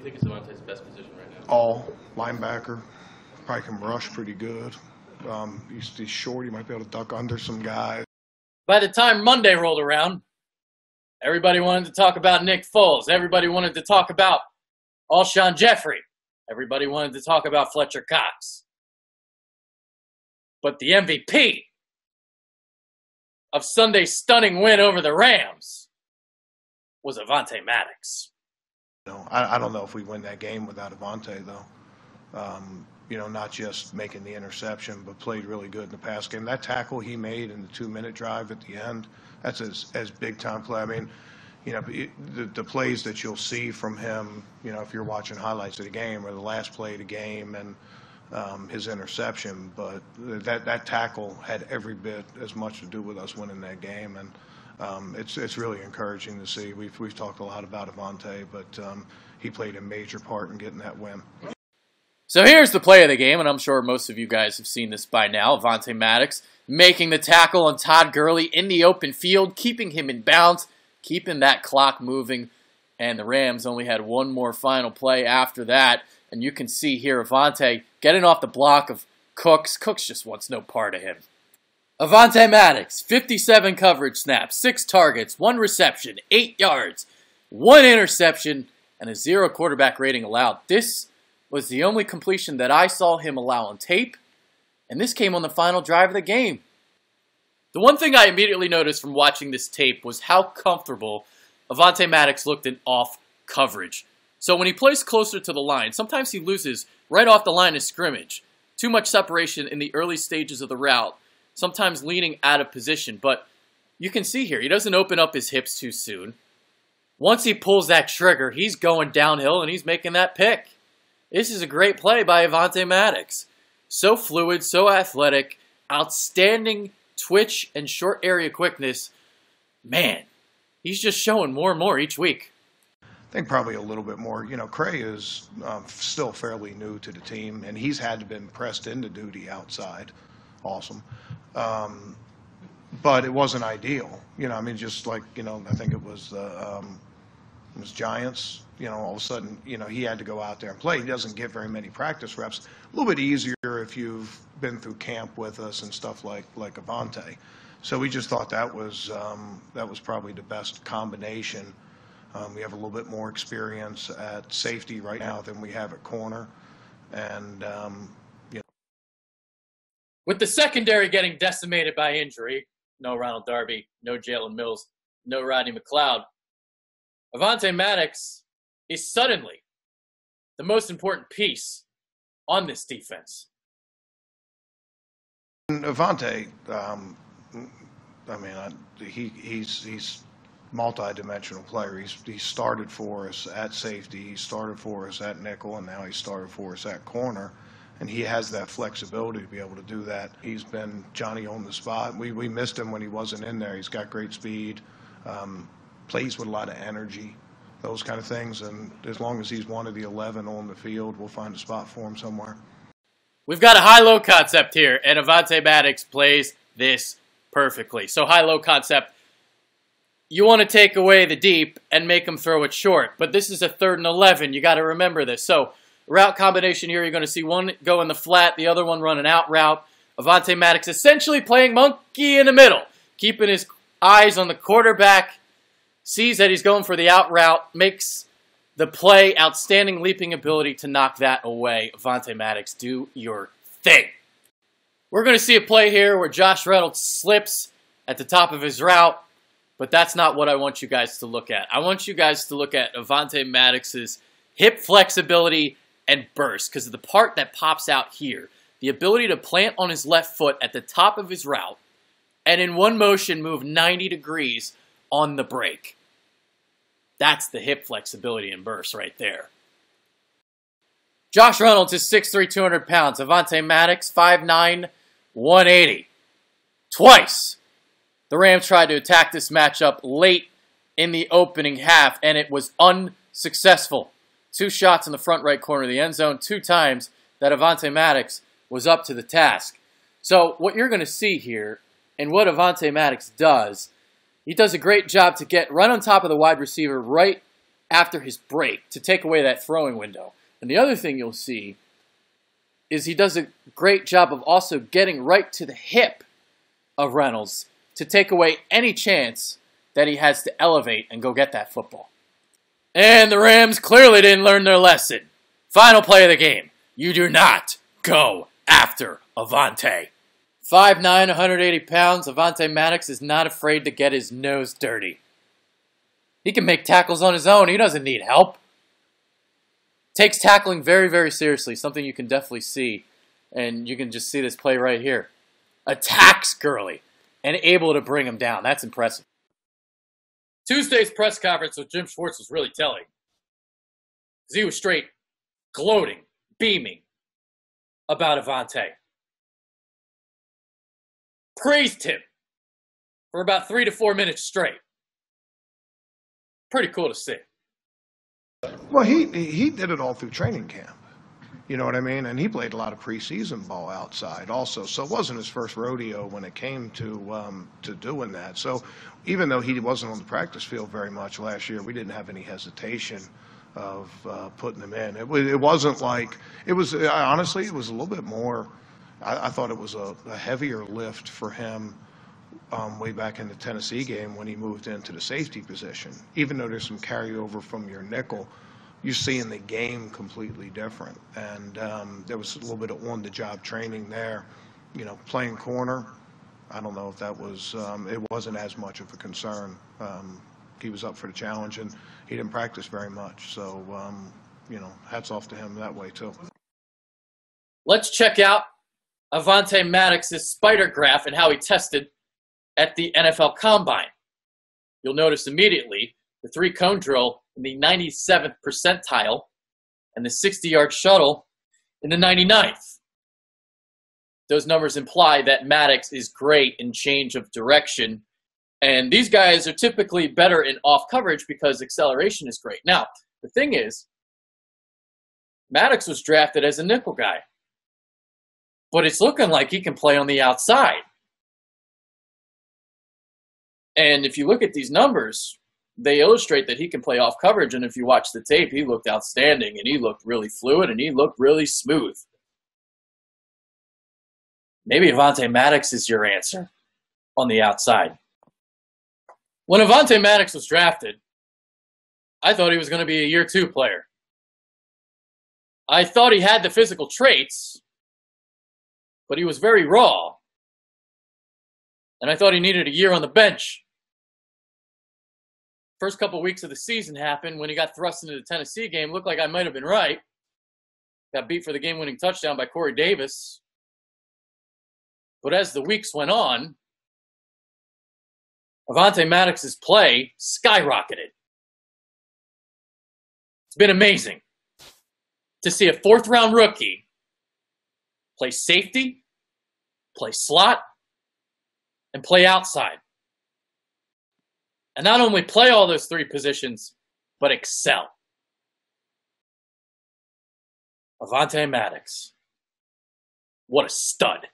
you think is Avonte's best position right now? All linebacker. Probably can rush pretty good. He's short. He might be able to duck under some guys. By the time Monday rolled around, everybody wanted to talk about Nick Foles. Everybody wanted to talk about Alshon Jeffrey. Everybody wanted to talk about Fletcher Cox. But the MVP of Sunday's stunning win over the Rams was Avonte Maddox. No, I don't know if we win that game without Avonte, though. Not just making the interception, but played really good in the pass game. That tackle he made in the 2-minute drive at the end, that's as big-time play. I mean, the plays that you'll see from him, if you're watching highlights of the game, or the last play of the game and his interception, but that tackle had every bit as much to do with us winning that game, and it's really encouraging to see. We've talked a lot about Avonte, but he played a major part in getting that win. So here's the play of the game, and I'm sure most of you guys have seen this by now. Avonte Maddox making the tackle on Todd Gurley in the open field, keeping him in bounds, keeping that clock moving, and the Rams only had one more final play after that. And you can see here Avonte getting off the block of Cooks. Cooks just wants no part of him. Avonte Maddox, 57 coverage snaps, 6 targets, 1 reception, 8 yards, 1 interception, and a 0 quarterback rating allowed. This was the only completion that I saw him allow on tape, and this came on the final drive of the game. The one thing I immediately noticed from watching this tape was how comfortable Avonte Maddox looked in off coverage. So when he plays closer to the line, sometimes he loses right off the line of scrimmage. Too much separation in the early stages of the route, sometimes leaning out of position. But you can see here, he doesn't open up his hips too soon. Once he pulls that trigger, he's going downhill and he's making that pick. This is a great play by Avonte Maddox. So fluid, so athletic, outstanding twitch and short area quickness. Man, he's just showing more and more each week. I think probably a little bit more. Cray is still fairly new to the team, and he's had to been pressed into duty outside. Awesome. But it wasn't ideal. Just like, I think it was Giants. All of a sudden, he had to go out there and play. He doesn't get very many practice reps. A little bit easier if you've been through camp with us and stuff like Avonte. So we just thought that was probably the best combination. We have a little bit more experience at safety right now than we have at corner, and With the secondary getting decimated by injury, no Ronald Darby, no Jalen Mills, no Rodney McLeod, Avonte Maddox is suddenly the most important piece on this defense. Avonte, he's multi-dimensional player. He started for us at safety, he started for us at nickel, and now he started for us at corner. And he has that flexibility to be able to do that. He's been Johnny on the spot. We missed him when he wasn't in there. He's got great speed, plays with a lot of energy, those kind of things. And as long as he's one of the 11 on the field, we'll find a spot for him somewhere. We've got a high-low concept here, and Avonte Maddox plays this perfectly. So high-low concept, you want to take away the deep and make him throw it short. But this is a 3rd and 11. You got to remember this. So route combination here, you're going to see one go in the flat, the other one run an out route. Avonte Maddox essentially playing monkey in the middle, keeping his eyes on the quarterback, sees that he's going for the out route, makes the play, outstanding leaping ability to knock that away. Avonte Maddox, do your thing. We're going to see a play here where Josh Reynolds slips at the top of his route, but that's not what I want you guys to look at. I want you guys to look at Avonte Maddox's hip flexibility and burst, because of the part that pops out here, the ability to plant on his left foot at the top of his route and in one motion move 90 degrees on the break. That's the hip flexibility and burst right there. Josh Reynolds is 6'3", 200 pounds. Avonte Maddox, 5'9", 180. Twice, the Rams tried to attack this matchup late in the opening half, and it was unsuccessful. 2 shots in the front right corner of the end zone, 2 times that Avonte Maddox was up to the task. So what you're going to see here, and what Avonte Maddox does, he does a great job to get right on top of the wide receiver right after his break to take away that throwing window. And the other thing you'll see is he does a great job of also getting right to the hip of Reynolds to take away any chance that he has to elevate and go get that football. And the Rams clearly didn't learn their lesson. Final play of the game. You do not go after Avonte. 5'9", 180 pounds, Avonte Maddox is not afraid to get his nose dirty. He can make tackles on his own. He doesn't need help. Takes tackling very, very seriously, something you can definitely see. And you can just see this play right here. Attacks Gurley and able to bring him down. That's impressive. Tuesday's press conference with Jim Schwartz was really telling. Because he was straight gloating, beaming about Avonte. Praised him for about 3 to 4 minutes straight. Pretty cool to see. Well, he did it all through training camp. You know what I mean? And he played a lot of preseason ball outside also. So it wasn't his first rodeo when it came to doing that. So even though he wasn't on the practice field very much last year, we didn't have any hesitation of putting him in. It wasn't like – it was honestly, it was a little bit more – I thought it was a heavier lift for him way back in the Tennessee game when he moved into the safety position. Even though there's some carryover from your nickel, you're seeing the game completely different. And there was a little bit of on-the-job training there. You know, playing corner, I don't know if that was it wasn't as much of a concern. He was up for the challenge, and he didn't practice very much. So, you know, hats off to him that way, too. Let's check out Avonte Maddox's spider graph and how he tested at the NFL Combine. You'll notice immediately the 3-cone drill in the 97th percentile and the 60-yard shuttle in the 99th. Those numbers imply that Maddox is great in change of direction, and these guys are typically better in off coverage because acceleration is great. Now, the thing is, Maddox was drafted as a nickel guy, but it's looking like he can play on the outside. And if you look at these numbers, they illustrate that he can play off coverage. And if you watch the tape, he looked outstanding, and he looked really fluid, and he looked really smooth. Maybe Avonte Maddox is your answer on the outside. When Avonte Maddox was drafted, I thought he was going to be a year 2 player. I thought he had the physical traits, but he was very raw. And I thought he needed a year on the bench. First couple weeks of the season happened when he got thrust into the Tennessee game. Looked like I might have been right. Got beat for the game-winning touchdown by Corey Davis. But as the weeks went on, Avonte Maddox's play skyrocketed. It's been amazing to see a 4th-round rookie play safety, play slot, and play outside. And not only play all those 3 positions, but excel. Avonte Maddox. What a stud.